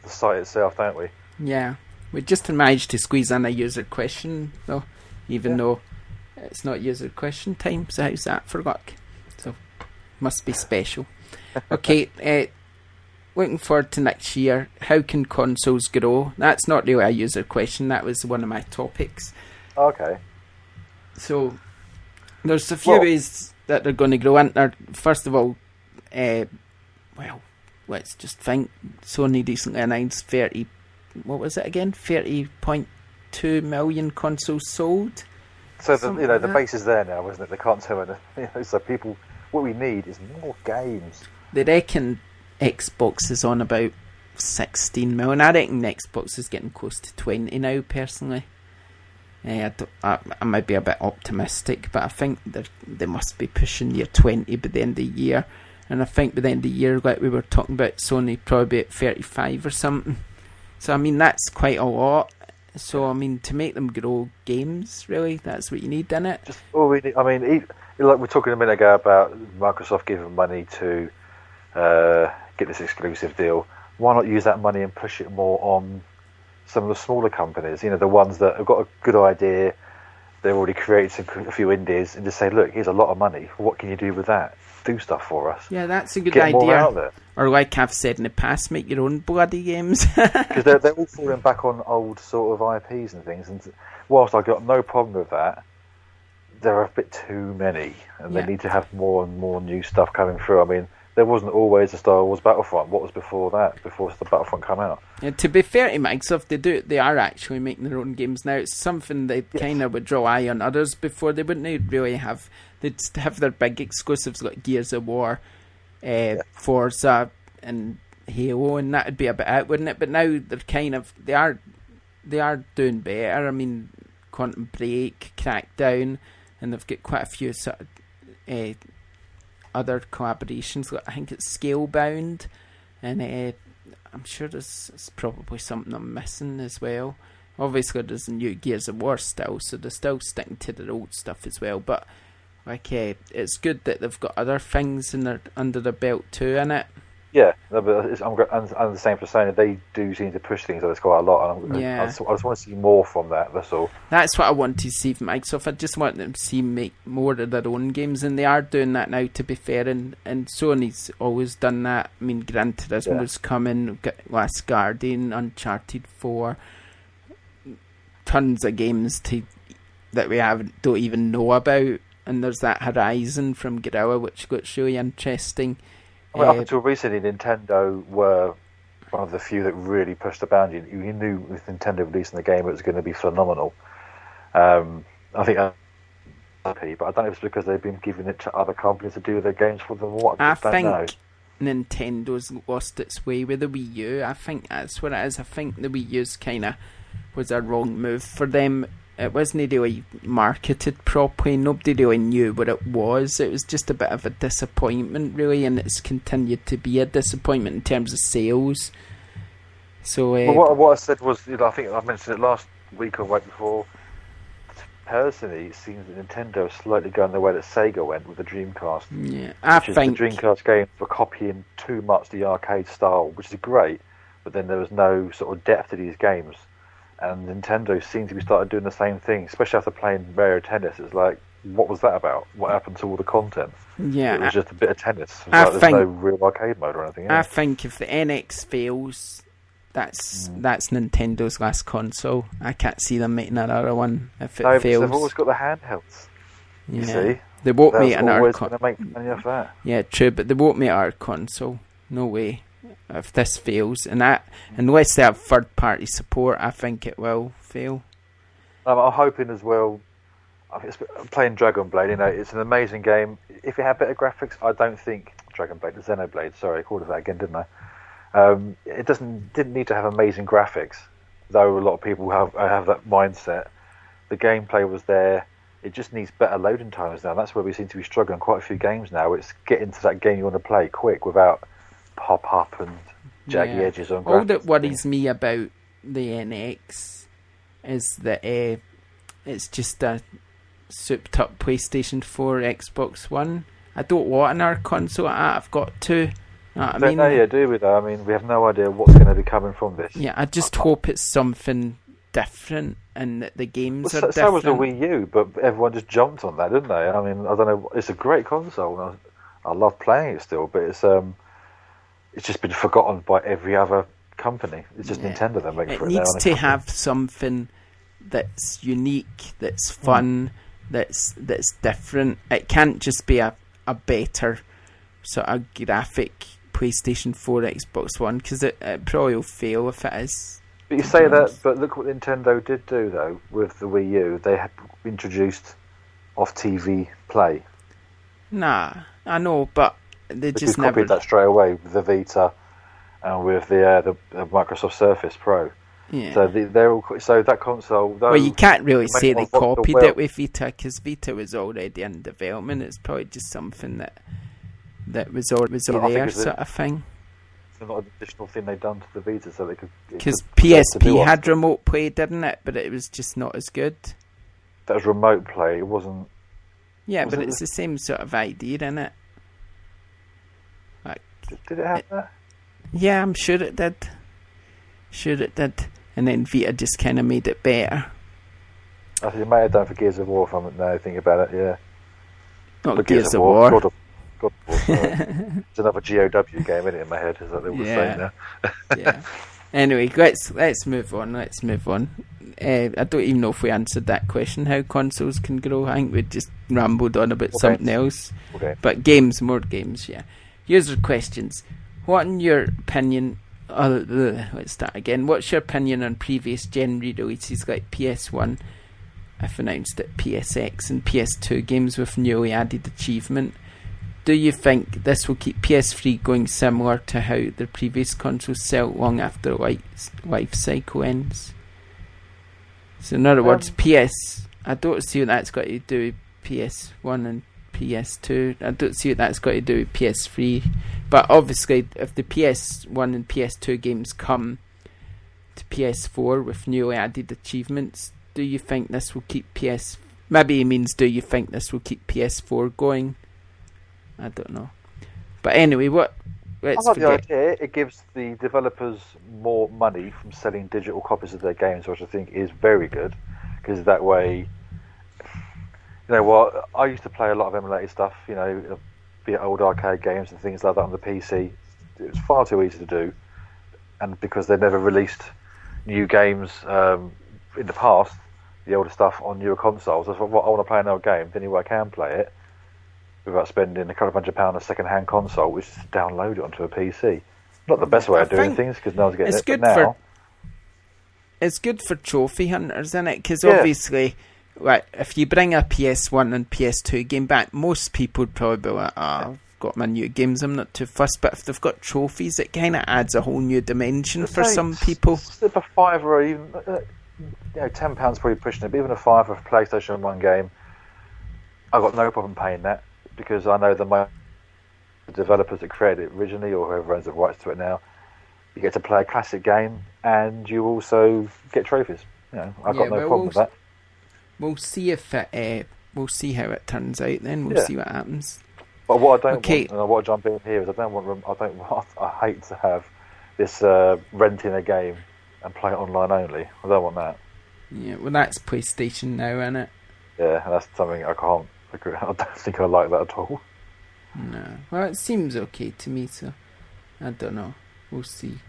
the site itself, don't we? Yeah, we just managed to squeeze in a user question though, even though it's not user question time. So how's that for luck? So must be special. Okay. Looking forward to next year. How can consoles grow? That's not really a user question. That was one of my topics. Okay. So there's a few ways that they're going to grow. And first of all, let's just think. Sony recently announced 30.2 million consoles sold. So the base is there now, isn't it? They can't tell anything. So people, what we need is more games. They reckon Xbox is on about 16 million. I reckon Xbox is getting close to 20 now, personally. I might be a bit optimistic, but I think they must be pushing near 20 by the end of the year. And I think by the end of the year, like we were talking about, Sony probably at 35 or something. So, I mean, that's quite a lot. So, I mean, to make them grow games, really, that's what you need, isn't it? I mean, like we were talking a minute ago about Microsoft giving money to get this exclusive deal. Why not use that money and push it more on some of the smaller companies? You know, the ones that have got a good idea, they've already created a few indies, and just say, look, here's a lot of money. What can you do with that? Do stuff for us. Yeah, that's a good Get idea. More out there. Or like I've said in the past, make your own bloody games. Because they're all falling back on old sort of IPs and things. And whilst I've got no problem with that, there are a bit too many, and they need to have more and more new stuff coming through. I mean, there wasn't always a Star Wars Battlefront. What was before that? Before the Battlefront came out? Yeah, to be fair to Microsoft, they are actually making their own games now. It's something they kind of would draw eye on others before. They wouldn't really have. They'd have their big exclusives like Gears of War, Forza, and Halo, and that would be a bit out, wouldn't it? But now they are doing better. I mean, Quantum Break, Crackdown, and they've got quite a few sort of other collaborations. I think it's Scalebound, and I'm sure there's probably something I'm missing as well. Obviously, there's a new Gears of War still, so they're still sticking to their old stuff as well. But it's good that they've got other things under their belt too, innit? Yeah, no, but I'm the same for Sony. They do seem to push things like this quite a lot, and I just want to see more from that. That's all. That's what I want to see from Microsoft. I just want them to make more of their own games, and they are doing that now. To be fair, and Sony's always done that. I mean, Gran Turismo's coming. We've got Last Guardian, Uncharted 4, tons of games that we don't even know about, and there's that Horizon from Guerrilla, which looks really interesting. I mean, up until recently, Nintendo were one of the few that really pushed the boundary. You knew with Nintendo releasing the game, it was going to be phenomenal. I think, but I don't know if it's because they've been giving it to other companies to do their games for them. I think Nintendo's lost its way with the Wii U. I think that's what it is. I think the Wii U's kind of was a wrong move for them it wasn't really marketed properly. Nobody really knew what it was. It was just a bit of a disappointment, really, and it's continued to be a disappointment in terms of sales. So, what I said was, I think I mentioned it last week or week before. Personally, it seems that Nintendo is slightly going the way that Sega went with the Dreamcast. Yeah, I think the Dreamcast games were copying too much the arcade style, which is great, but then there was no sort of depth to these games. And Nintendo seemed to be started doing the same thing, especially after playing Mario Tennis. It's like, what was that about? What happened to all the content? Yeah, it was just a bit of tennis. There's no real arcade mode or anything. I think if the NX fails, that's Nintendo's last console. I can't see them making another one if it fails. They've always got the handhelds. You see, they won't make another. Going to make money off that. Yeah, true, but they won't make our console. No way. If this fails, and that unless they have third-party support, I think it will fail. I'm hoping as well. I'm playing Dragon Blade. It's an amazing game. If it had better graphics, I don't think Dragon Blade, the Xenoblade. Sorry, I called it that again, didn't I? It didn't need to have amazing graphics, though a lot of people have that mindset. The gameplay was there. It just needs better loading times now. That's where we seem to be struggling quite a few games now. It's getting to that game you want to play quick without pop-up and jaggy edges on graphics. All that worries me about the NX is that it's just a souped-up PlayStation 4, Xbox One. I don't want another console. I've got two. I mean, do we though? I mean, we have no idea what's going to be coming from this. Yeah, I just hope it's something different and that the games are different. So was the Wii U, but everyone just jumped on that, didn't they? I mean, I don't know. It's a great console. I love playing it still, but it's just been forgotten by every other company. It's just Nintendo that makes it. It needs to have something that's unique, that's fun, that's different. It can't just be a better sort of graphic PlayStation 4, Xbox One, because it probably will fail if it is. But you say that, but look what Nintendo did do though with the Wii U. They had introduced off-TV play. Nah, I know, but they just never copied that straight away with the Vita and with the Microsoft Surface Pro. Yeah. So they're all that console. Well, you can't really say they copied it with Vita because Vita was already in development. It's probably just something that was already there, sort of thing. It's not an additional thing they've done to the Vita, so they could. Because PSP had remote play, didn't it? But it was just not as good. That was remote play. It wasn't. Yeah, but it's the same sort of idea, isn't it? Like, did it have that? Yeah, I'm sure it did. And then Vita just kind of made it better. I think it might have done for Gears of War, if I'm now thinking about it, yeah. Not Gears of War. God of War. It's another GOW game, isn't it, in my head, is that they were saying now. Yeah. Anyway, let's move on. I don't even know if we answered that question, how consoles can grow. I think we just rambled on about something else. Okay. But more games, yeah. User questions. What, in your opinion... let's start again. What's your opinion on previous gen releases like PS1, if announced at PSX, and PS2 games with newly added achievement? Do you think this will keep PS3 going similar to how the previous consoles sell long after life cycle ends? So in other words, I don't see what that's got to do with PS1 and PS2. I don't see what that's got to do with PS3. But obviously, if the PS1 and PS2 games come to PS4 with newly added achievements, do you think this will keep Maybe it means, do you think this will keep PS4 going? I don't know. But anyway, I like the idea. It gives the developers more money from selling digital copies of their games, which I think is very good. Because that way... You know what? I used to play a lot of emulated stuff, be it old arcade games and things like that on the PC. It was far too easy to do, and because they never released new games in the past, the older stuff on newer consoles, I thought, I want to play an old game. The only way I can play it without spending a couple of £100 on a second-hand console, which is to download it onto a PC. Not the best way of doing things because no one's getting it. But it's good for trophy hunters, isn't it? Because obviously. Right, if you bring a PS1 and PS2 game back, most people would probably be like, I've got my new games, I'm not too fussed. But if they've got trophies, it kind of adds a whole new dimension for some people. Slip a fiver or even £10 probably pushing it. But even a £5 for a PlayStation 1 game, I've got no problem paying that because I know the developers that created it originally, or whoever owns the rights to it now, you get to play a classic game and you also get trophies. I've got no problem with that. We'll see if we'll see how it turns out. Then we'll see what happens. But what I don't want, and I want to jump in here, is I hate to have this renting a game and play it online only. I don't want that. Yeah, well, that's PlayStation now, isn't it? Yeah, and that's something I can't agree. I don't think I like that at all. No. Well, it seems okay to me, so I don't know. We'll see.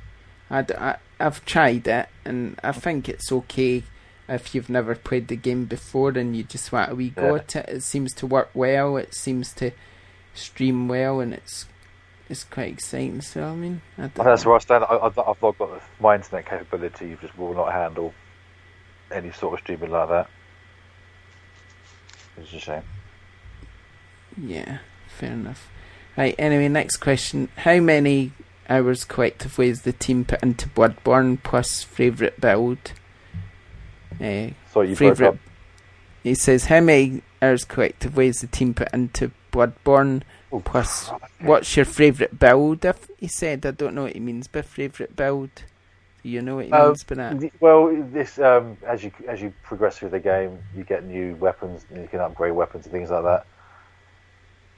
I've tried it, and I think it's okay if you've never played the game before and you just want a wee go at it. It seems to work well. It seems to stream well, and it's quite exciting. So I mean, that's where I stand. I've not got my internet capability. Just will not handle any sort of streaming like that. It's a shame. Yeah, fair enough. Right. Anyway, next question: how many hours collectively is the team put into Bloodborne plus favourite build? Sorry, you broke up. He says, how many hours collectively is the team put into Bloodborne plus what's your favourite build? He said, I don't know what he means by favourite build. Do you know what he means by that? Well, this as you progress through the game, you get new weapons and you can upgrade weapons and things like that.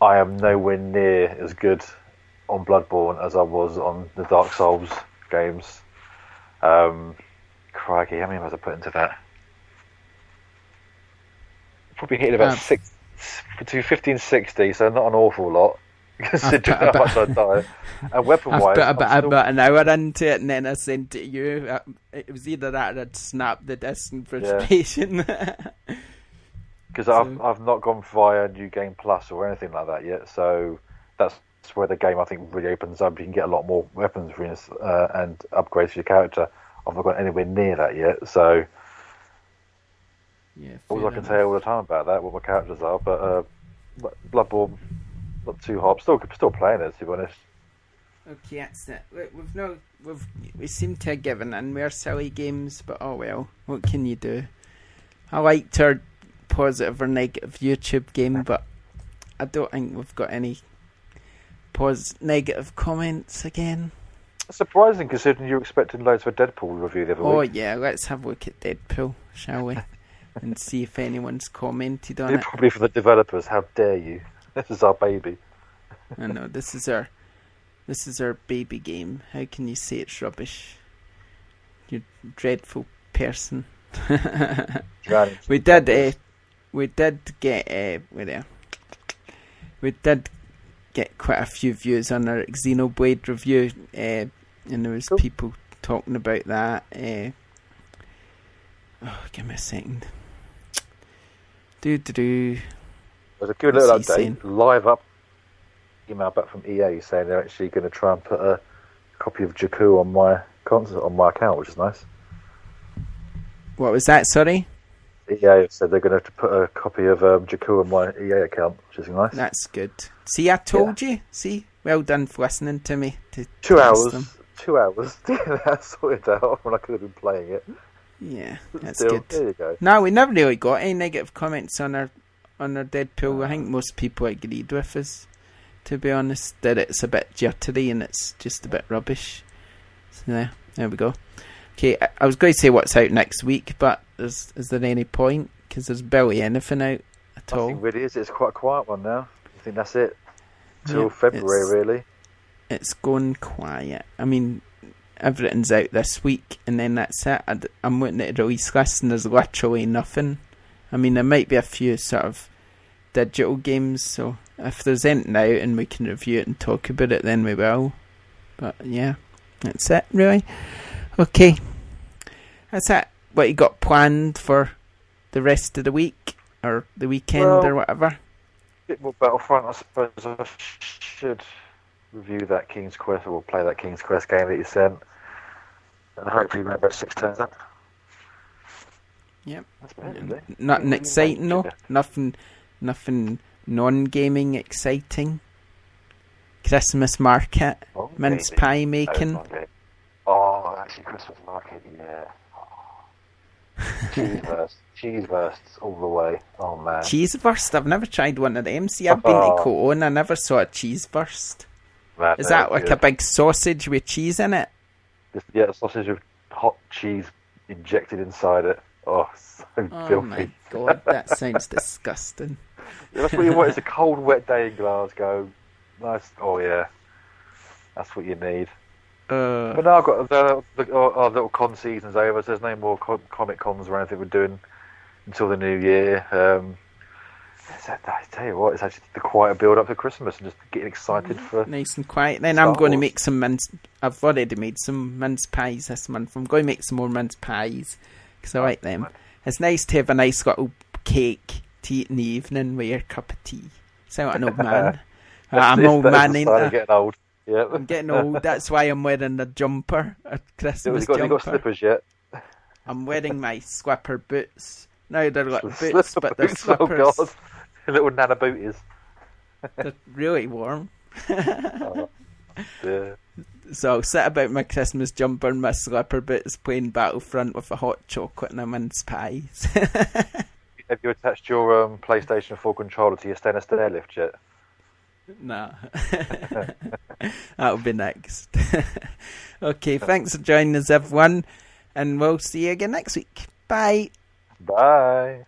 I am nowhere near as good on Bloodborne as I was on the Dark Souls games. Crikey, how many hours I put into that? Probably hitting about 15-60, so not an awful lot. Considering how much I die. And weapon-wise, I've put about an hour into it, and then I sent it to you. It was either that or I'd snapped the disc in frustration. Because I've not gone via New Game Plus or anything like that yet, so that's where the game I think really opens up. You can get a lot more weapons and upgrades for your character. I've not got anywhere near that yet, so all I can say all the time about that, what my characters are, but Bloodborne, not too hard. Still playing it, to be honest. Okay, that's it. We seem to have given in. We're silly games, but oh well. What can you do? I liked our positive or negative YouTube game, but I don't think we've got any negative comments again. Surprising, considering you're expecting loads of a Deadpool review the other week. Oh yeah, let's have a look at Deadpool, shall we? And see if anyone's commented on it. Probably for the developers. How dare you? This is our baby. I know, this is our baby game. How can you say it's rubbish? You dreadful person. We did get quite a few views on our Xenoblade review, and there was people talking about that. Give me a second. There's a good little update. Live up email back from EA saying they're actually going to try and put a copy of Jakku on my account, which is nice. What was that? Sorry. EA said they're going to put a copy of Jakku on my EA account, which is nice. That's good. See, I told you. See, well done for listening to me. 2 hours. 2 hours. I sorted out when I could have been playing it. Yeah, that's Still, good. There you go. No, we never really got any negative comments on our Deadpool. I think most people agreed with us, to be honest, that it's a bit jittery and it's just a bit rubbish. So there we go. Okay, I was going to say what's out next week, but is there any point? Because there's barely anything out at all. I think it really is. It's quite a quiet one now. I think that's it. Till February, really. It's going quiet. I mean, everything's out this week, and then that's it. I'm looking at the release list, and there's literally nothing. I mean, there might be a few sort of digital games, so if there's anything out and we can review it and talk about it, then we will. But yeah, that's it, really. Okay, that's it. What you got planned for the rest of the week, or the weekend, or whatever? A bit more Battlefront, I suppose. I should review that King's Quest, or play that King's Quest game that you sent, and hopefully make about 6 turns up. Yep. That's about it, really. Nothing exciting, no? Nothing non-gaming exciting? Christmas market? Mince pie making? Oh, actually, Christmas market, yeah. Cheese bursts all the way. Oh man. Cheese burst? I've never tried one of them. See, I've been to Cologne and I never saw a cheese burst. Man, is that like a big sausage with cheese in it? Yeah, a sausage with hot cheese injected inside it. Oh, so filthy. Oh my god, that sounds disgusting. Yeah, that's what you want. It's a cold, wet day in Glasgow. Nice. Oh yeah, that's what you need. But now I've got our little con season's over, so there's no more comic cons or anything we're doing until the new year. I tell you what, it's actually the quieter build up to Christmas and just getting excited for nice and quiet. Then Star I'm going to Wars. make some mince. I've already made some mince pies this month. I'm going to make some more mince pies because I like them. It's nice to have a nice little cake to eat in the evening with your cup of tea. Sound like an old man. I'm old man, ain't I? Getting old. Yeah. I'm getting old. That's why I'm wearing a jumper, a Christmas you jumper. got slippers yet? I'm wearing my slipper boots. No, they're like boots, Slipper but they're boots, slippers. Oh God. Little nana booties. They're really warm. Oh, dear. So I'll sit about my Christmas jumper and my slipper boots playing Battlefront with a hot chocolate and a mince pies. Have you attached your PlayStation 4 controller to your stainless stair lift yet? Nah. That'll be next. Okay, thanks for joining us, everyone. And we'll see you again next week. Bye. Bye.